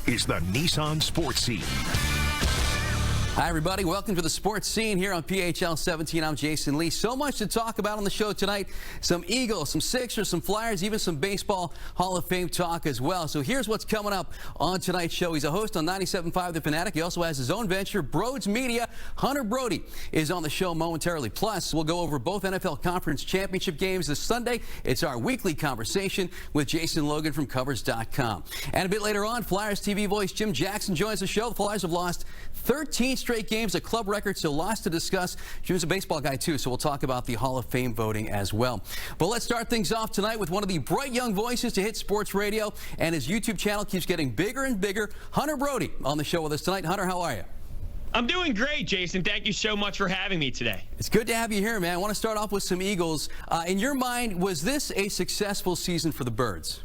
is the Nissan Sports Scene. Hi, everybody. Welcome to the Sports Scene here on PHL17. I'm Jason Lee. So much to talk about on the show tonight. Some Eagles, some Sixers, some Flyers, even some baseball Hall of Fame talk as well. So here's what's coming up on tonight's show. He's a host on 97.5 The Fanatic. He also has his own venture, Brodes Media. Hunter Brody is on the show momentarily. Plus, we'll go over both NFL Conference Championship games this Sunday. It's our weekly conversation with Jason Logan from Covers.com. And a bit later on, Flyers TV voice Jim Jackson joins the show. The Flyers have lost 13 straight games, a club record, so lots to discuss. Jim's a baseball guy, too, so we'll talk about the Hall of Fame voting as well. But let's start things off tonight with one of the bright young voices to hit sports radio, and his YouTube channel keeps getting bigger and bigger. Hunter Brody on the show with us tonight. Hunter, how are you? I'm doing great, Jason. Thank you so much for having me today. It's good to have you here, man. I want to start off with some Eagles. In your mind, was this a successful season for the Birds?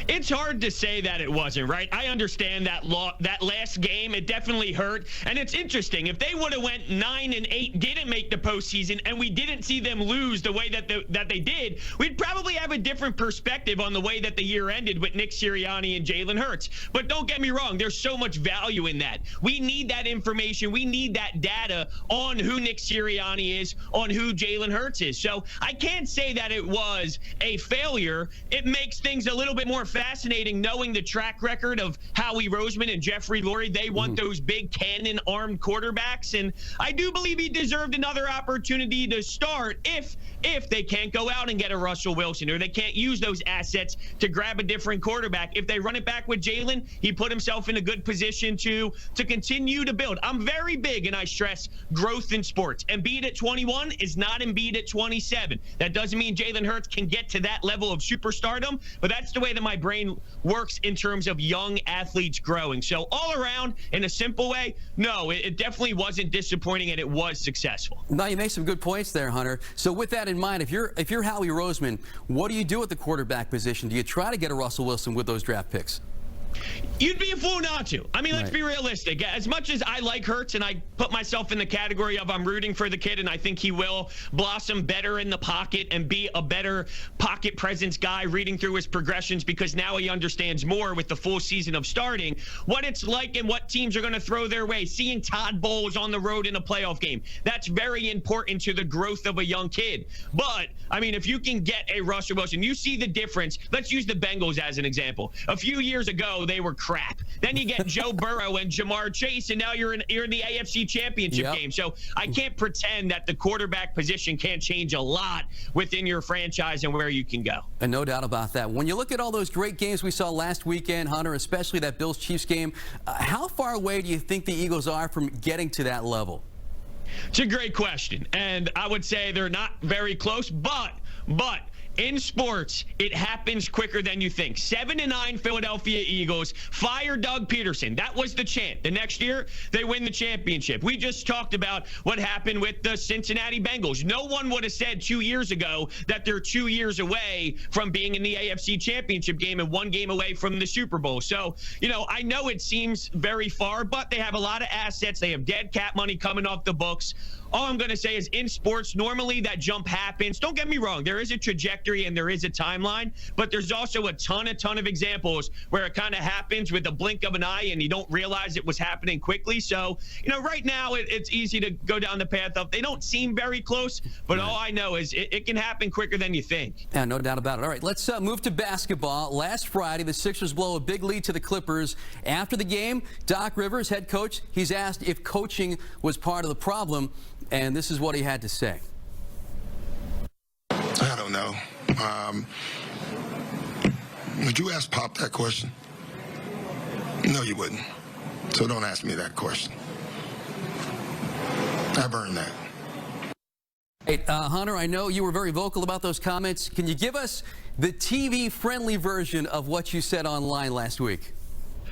It's hard to say that it wasn't, right? I understand that that last game, it definitely hurt. And it's interesting. If they would have went 9-8, didn't make the postseason, and we didn't see them lose the way that they did, we'd probably have a different perspective on the way that the year ended with Nick Sirianni and Jalen Hurts. But don't get me wrong, there's so much value in that. We need that information. We need that data on who Nick Sirianni is, on who Jalen Hurts is. So I can't say that it was a failure. It makes things a little bit more fascinating knowing the track record of Howie Roseman and Jeffrey Lurie. They want those big cannon-armed quarterbacks, and I do believe he deserved another opportunity to start if they can't go out and get a Russell Wilson, or they can't use those assets to grab a different quarterback. If they run it back with Jalen, he put himself in a good position to continue to build. I'm very big, and I stress growth in sports. Embiid at 21 is not Embiid at 27. That doesn't mean Jalen Hurts can get to that level of superstardom, but that's the way that my brain works in terms of young athletes growing. So all around, in a simple way, no, it definitely wasn't disappointing, and it was successful. Now, you make some good points there, Hunter. So with that in mind, if you're Howie Roseman, what do you do at the quarterback position? Do you try to get a Russell Wilson with those draft picks? You'd be a fool not to. I mean, let's be realistic. As much as I like Hurts, and I put myself in the category of I'm rooting for the kid, and I think he will blossom better in the pocket and be a better pocket presence guy, reading through his progressions, because now he understands more with the full season of starting what it's like and what teams are going to throw their way. Seeing Todd Bowles on the road in a playoff game, that's very important to the growth of a young kid. But, I mean, if you can get a Russell Wilson, you see the difference. Let's use the Bengals as an example. A few years ago, they were crap. Then you get Joe Burrow and Jamar Chase, and now you're in the AFC Championship game. So I can't pretend that the quarterback position can't change a lot within your franchise and where you can go. And no doubt about that. When you look at all those great games we saw last weekend, Hunter, especially that Bills-Chiefs game, how far away do you think the Eagles are from getting to that level? It's a great question, and I would say they're not very close, but in sports, it happens quicker than you think. 7-9 Philadelphia Eagles fire Doug Peterson. That was the chant. The next year, they win the championship. We just talked about what happened with the Cincinnati Bengals. No one would have said 2 years ago that they're 2 years away from being in the AFC Championship game and 1 game away from the Super Bowl. So, I know it seems very far, but they have a lot of assets. They have dead cap money coming off the books. All I'm going to say is in sports, normally that jump happens. Don't get me wrong. There is a trajectory and there is a timeline, but there's also a ton of examples where it kind of happens with a blink of an eye and you don't realize it was happening quickly. So, right now it's easy to go down the path of they don't seem very close, but all I know is it can happen quicker than you think. Yeah, no doubt about it. All right, let's move to basketball. Last Friday, the Sixers blow a big lead to the Clippers. After the game, Doc Rivers, head coach, he's asked if coaching was part of the problem. And this is what he had to say. I don't know. Would you ask Pop that question? No, you wouldn't. So don't ask me that question. I've earned that. Hey, Hunter, I know you were very vocal about those comments. Can you give us the TV-friendly version of what you said online last week?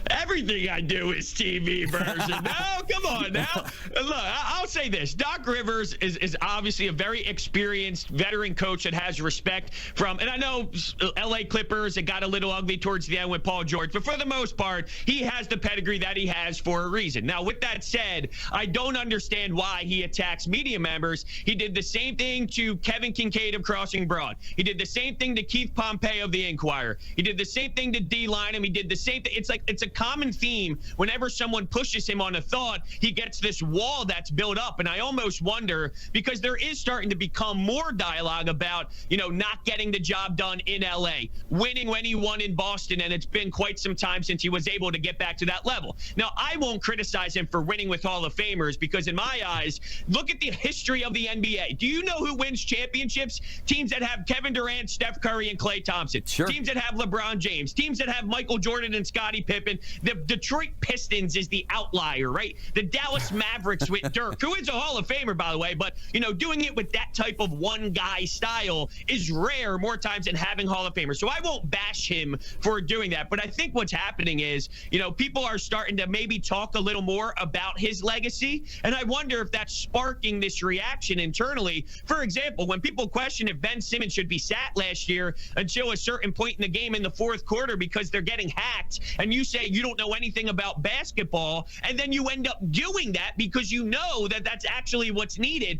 Everything I do is TV version. No, come on now. Look, I'll say this. Doc Rivers is obviously a very experienced veteran coach that has respect from, and I know LA Clippers, it got a little ugly towards the end with Paul George, but for the most part, he has the pedigree that he has for a reason. Now, with that said, I don't understand why he attacks media members. He did the same thing to Kevin Kincaid of Crossing Broad. He did the same thing to Keith Pompey of the Inquirer. He did the same thing to D-Line, and he did the same thing. It's a common theme. Whenever someone pushes him on a thought, he gets this wall that's built up. And I almost wonder, because there is starting to become more dialogue about, not getting the job done in L.A., winning when he won in Boston, and it's been quite some time since he was able to get back to that level. Now, I won't criticize him for winning with Hall of Famers because, in my eyes, look at the history of the NBA. Do you know who wins championships? Teams that have Kevin Durant, Steph Curry, and Klay Thompson. Sure. Teams that have LeBron James. Teams that have Michael Jordan and Scottie Pippen. The Detroit Pistons is the outlier, right? The Dallas Mavericks with Dirk, who is a Hall of Famer, by the way, but, doing it with that type of one-guy style is rare more times than having Hall of Famers. So I won't bash him for doing that. But I think what's happening is, people are starting to maybe talk a little more about his legacy. And I wonder if that's sparking this reaction internally. For example, when people question if Ben Simmons should be sat last year until a certain point in the game in the fourth quarter because they're getting hacked, and you say you don't know anything about basketball, and then you end up doing that because you know that that's actually what's needed,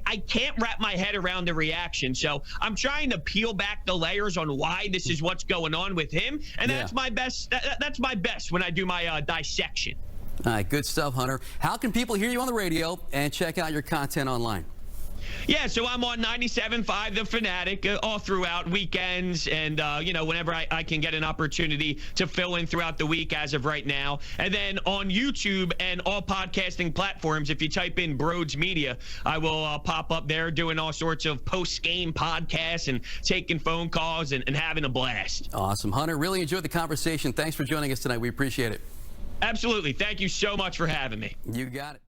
I can't wrap my head around the reaction. So I'm trying to peel back the layers on why this is what's going on with him, and that's my best. That's my best when I do my dissection. All right, good stuff, Hunter. How can people hear you on the radio and check out your content online? Yeah, so I'm on 97.5 The Fanatic all throughout weekends and, whenever I can get an opportunity to fill in throughout the week as of right now. And then on YouTube and all podcasting platforms, if you type in Brodes Media, I will pop up there doing all sorts of post-game podcasts and taking phone calls and having a blast. Awesome. Hunter, really enjoyed the conversation. Thanks for joining us tonight. We appreciate it. Absolutely. Thank you so much for having me. You got it.